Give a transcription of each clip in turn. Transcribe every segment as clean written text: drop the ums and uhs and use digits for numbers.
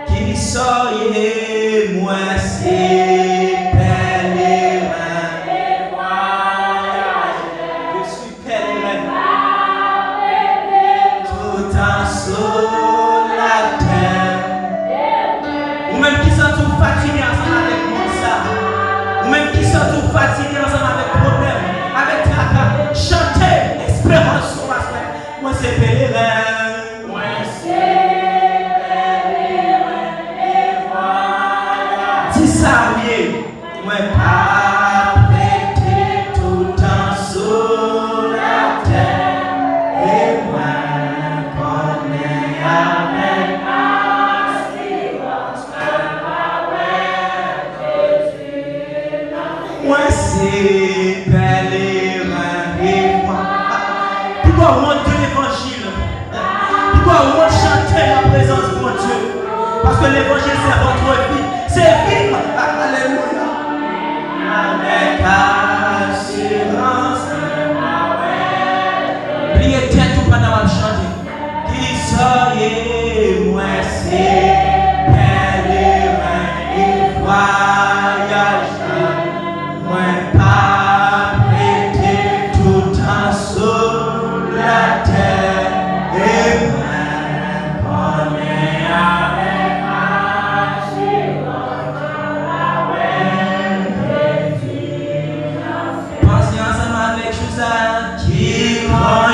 Qui soyez moi c'est pèlerin. Je suis pèlerin. Tout en sur la terre. Ou même qui sont tout fatigués ensemble avec moi ça. Ou même qui sont tout fatigués ensemble avec problème, avec tracas. Chantez espérance sur la semaine. Moi c'est pèlerin. Moi pas prêté tout temps sur la terre et moi connais avec assurance moi c'est pèlerin et moi. Pourquoi on monte l'évangile? Pourquoi on monte chanter la présence de mon Dieu? Parce que l'évangile c'est votre vie. C'est vivre. Alléluia. Avec assurance. Priez tête tout pendant la chanter. Qui soyez moi c'est pèlerin et voyageur. Moi pas prêté tout temps sur la terre et moi connais avec assurance. Pensez ensemble avec Joseph. Qui grand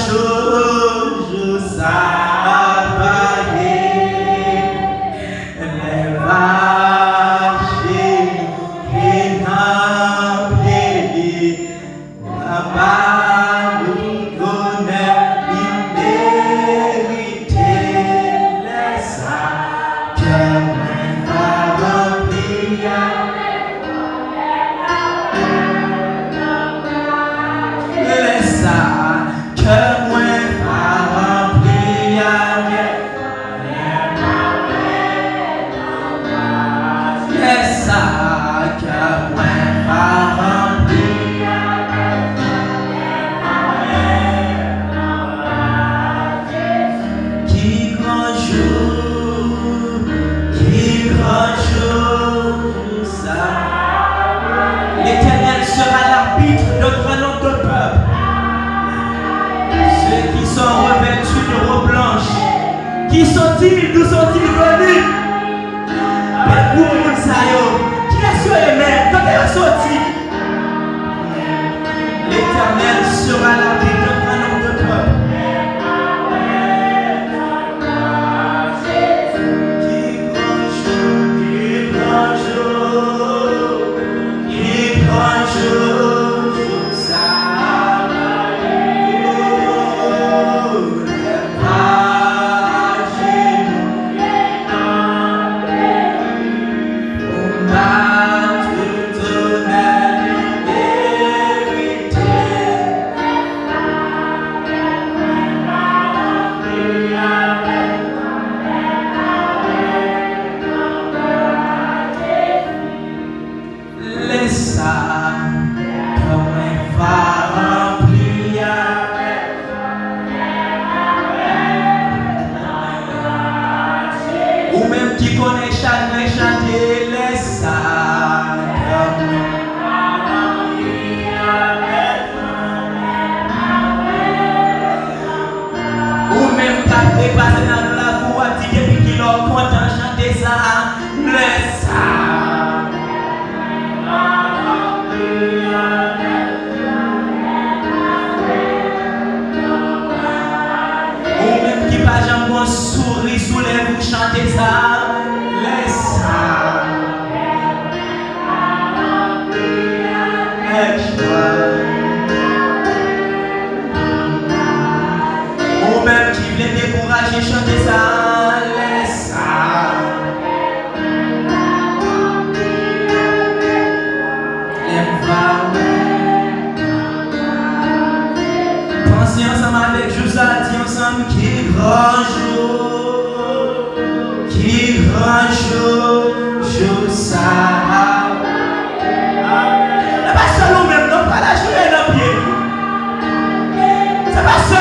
jour, Joseph les vaches et n'emplis là-bas nous donnait immérité les sacs que moi va remplir. Les sacs que moi va remplir avec les sacs que moi va remplir qui grand jour, ça. L'Éternel sera l'arbitre de grand nombre de peuples. Ceux qui sont revêtus de robes blanches, qui sont-ils, d'où sont-ils venus? Pour Mounsayo, qui est sur les mers, quand elle est sortie? L'Éternel sera l'arbitre de grand nombre de peuples. Souris sous les vous chantez ça, laisse ça. Avec joie. Ou même qui voulait décourager, chantez ça, laisse ça. Pensez ensemble avec Joseph, dit ensemble qui grand jour, Joseph. C'est pas seulement même, non, pas la journée dans le pied. C'est pas seulement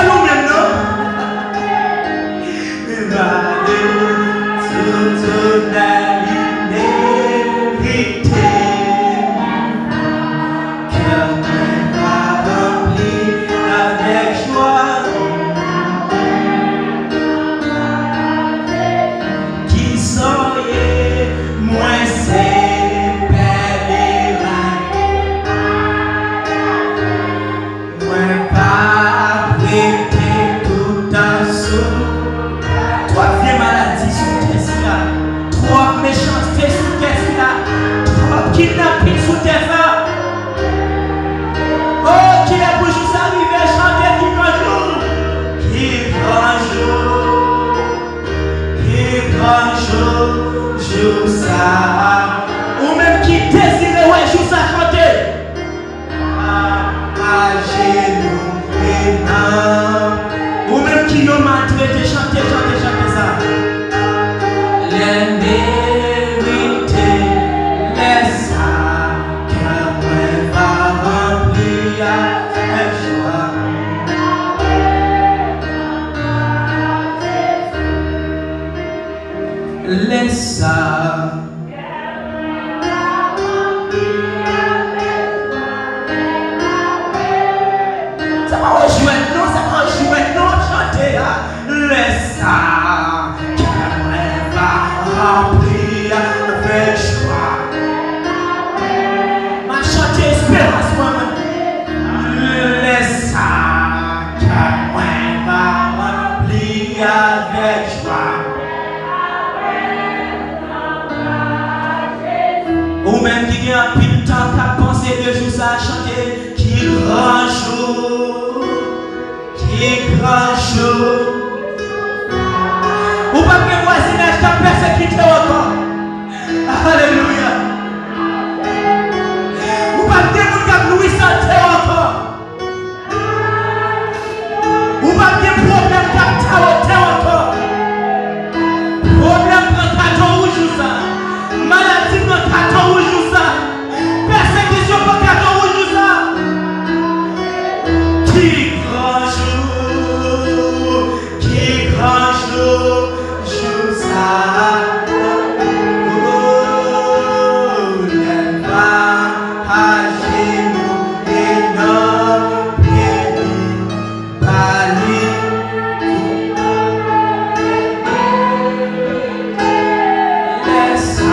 Ça va rejouer, non, ça va rejouer, non, chanter, laisse ça, qu'elle va remplir avec joie. Ma chanter espérance, moi-même. Laisse ça, qu'elle va remplir avec joie. Ou même qui a un pile temps qu'à penser de jour ça à chanter, qui grand jour, qui grand jour. Ou pas que voisinage t'a persécuté encore. Alléluia. Ou pas que vous t'a loué santé encore. Ou pas que problème t'a taoté encore. Problème prend carton rouge ou ça. Maladie prend carton rouge ou ça. Persécution prend carton rouge ou ça. Qui grand jour, jour ça. Oh, n'aime pas agir et non parler. Laisse ça,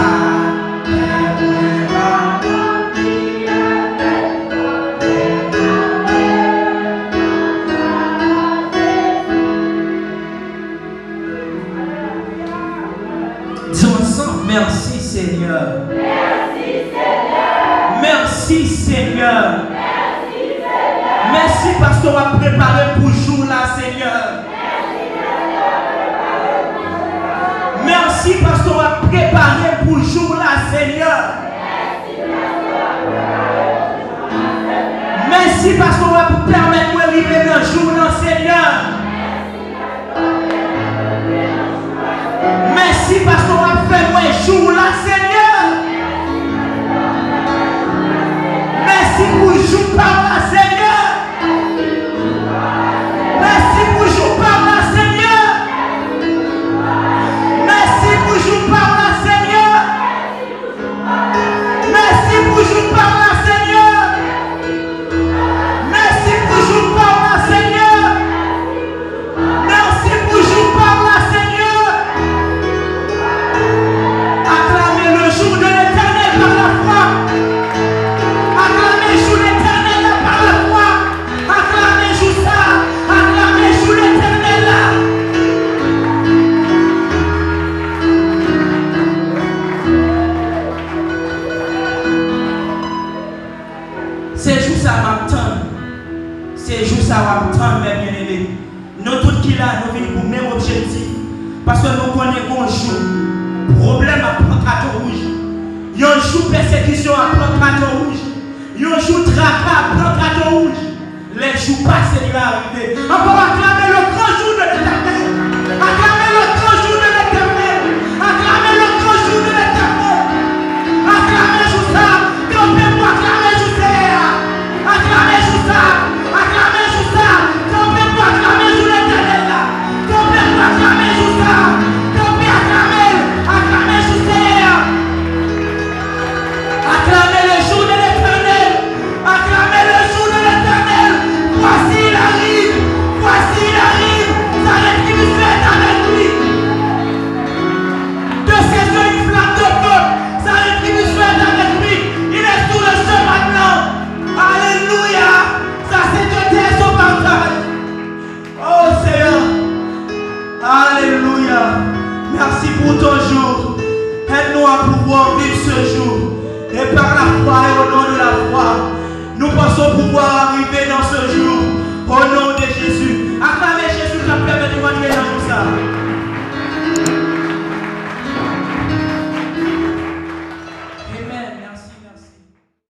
disons ensemble, merci Seigneur. Merci Seigneur. Merci parce qu'on va préparer pour jour là, Seigneur. Merci parce qu'on va préparer pour jour là, Seigneur. Merci parce qu'on va vous permettre de vivre dans le jour là, Seigneur. Merci parce qu'on va faire un jour là, Seigneur. Merci pour jour par là, Seigneur. Merci pour jour par là, Seigneur. Merci pour jour par là, Seigneur. Merci pour jour par là, Seigneur. Merci pour jour par là, Seigneur. Merci pour jour par là, Seigneur. Acclamez le jour de l'Éternel par la foi. Acclamez le jour de l'Éternel par la foi. Acclamez le jour ça. Acclamez le jour de l'Éternel là. C'est jour ça m'attend. C'est jour ça m'attend, mes bien-aimés. Nous tous qui là, nous venons pour le même objectif. Parce que nous connaissons qu'on joue. Problème à prendre carton rouge. Il y a un jour persécution à prendre carton rouge. Il y a un jour tracas à prendre carton rouge. Les jours passés, il va arriver. Encore acclamer